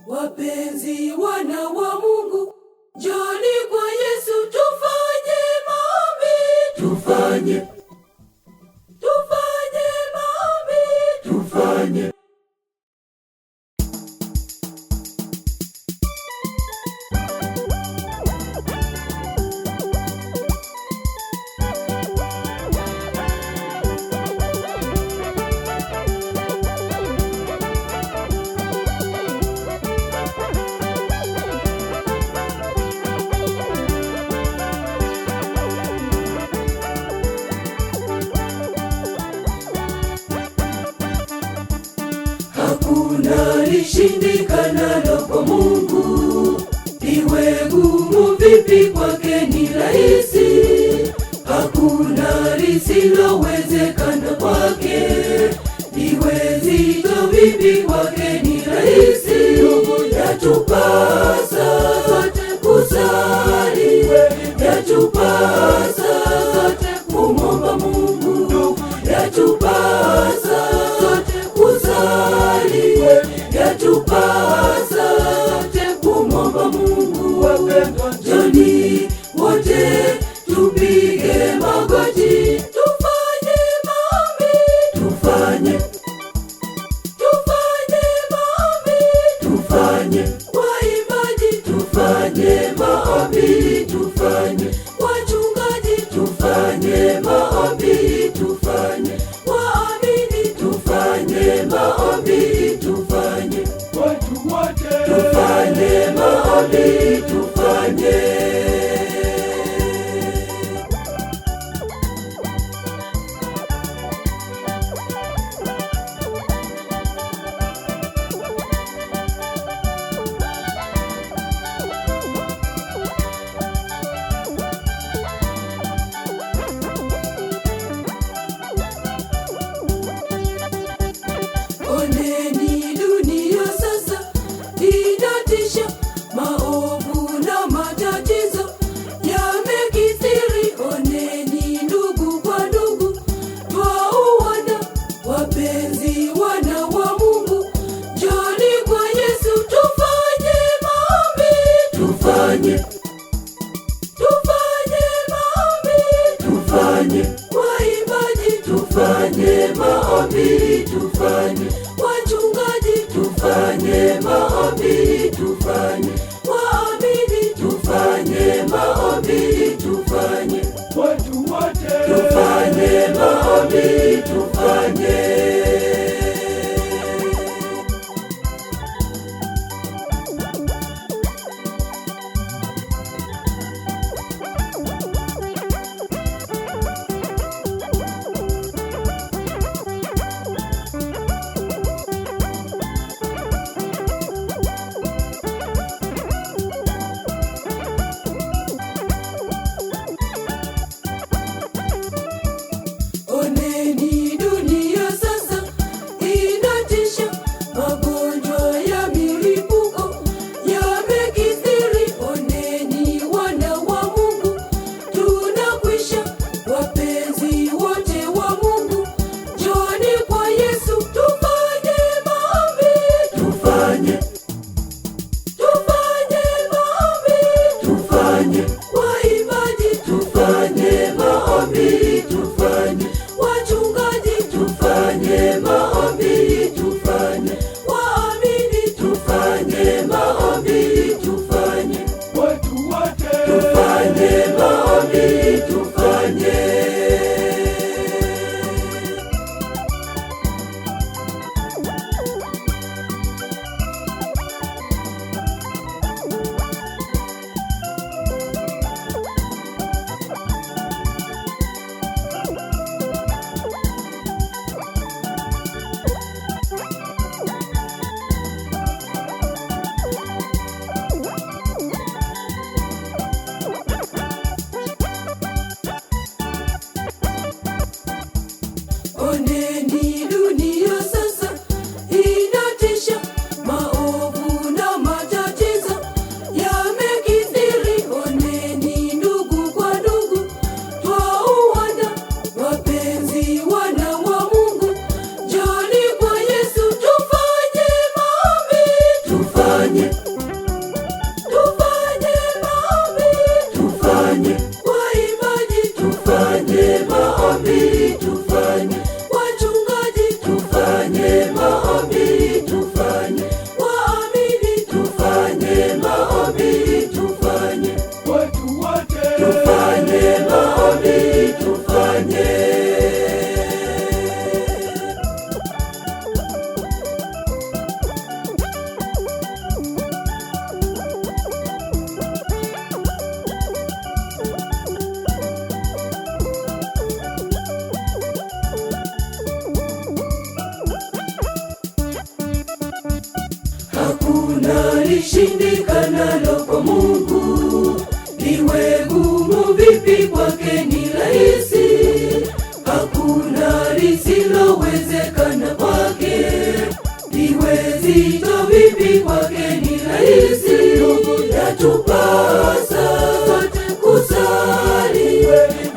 Wapenzi wana wa Mungu, njoni kwa Yesu tufanye maombi. Tufanye maombi. Tufanye Hakuna lishindikanalo kwa Mungu, iwe gumu vipi kwake ni rahisi. Hakuna lisilowezekana kwake, iwe zito vipi kwake ni rahisi. Yatupasa sote kusali, yatupasa sote kumwomba Mungu, yatupasa sote kusali, yatupasa sote kumwomba Mungu. Njoni wote tupige magoti, tufanye maombi. tufanye maombi. tufanye Waimbaji tufanye maombi. Tufanye wachungaji tufanye maombi. Tufanye waamini tufanye maombi. Tufanye watu wote tufanye maombi. Tufanye Oneni dunia sasa inatisha, maovu na matatizo yamekithiri. Oneni ndugu kwa ndugu twauana. Wapenzi wana wa Mungu, njoni kwa Yesu tufanye maombi. tufanye maombi. tufanye Waimbaji tufanye maombi. Tufanye wachungaji tufanye maombi. Tufanye waamini tufanye maombi. Tufanye watu wote tufanye maombi. Tufanye tufanye, tufanye maombi, tufanye, waimbaji, tufanye maombi, tufanye, wachungaji, tufanye maombi, tufanye, waamini, tufanye maombi, tufanye, watu wote, tufanye maombi, tufanye. hakuna lishindikanalo kwa Mungu, liwe gumu vipi kwake ni rahisi, hakuna lisilowezekana kwake, liwe zito vipi kwake ni rahisi. Yatupasa sote kusali,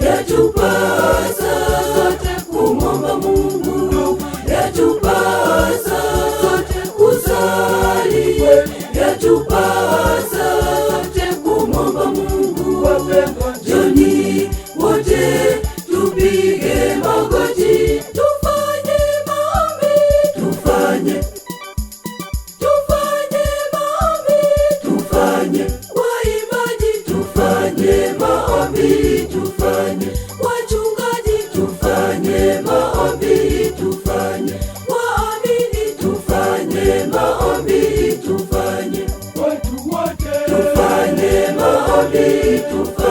yatupasa sote kumwomba Mungu, yatupasa sote kusali, yatupasa sote kumwomba Mungu. Joni wote tupige magoti, tufanye maombi, Tufanye, tufanye maombi, tufanye, waimbaji, tufanye maombi, tufanye, wachungaji, tufanye maombi, tufanye, waamini, tufanye maombi, tufanye, watu wote, tufanye maombi, tufanye.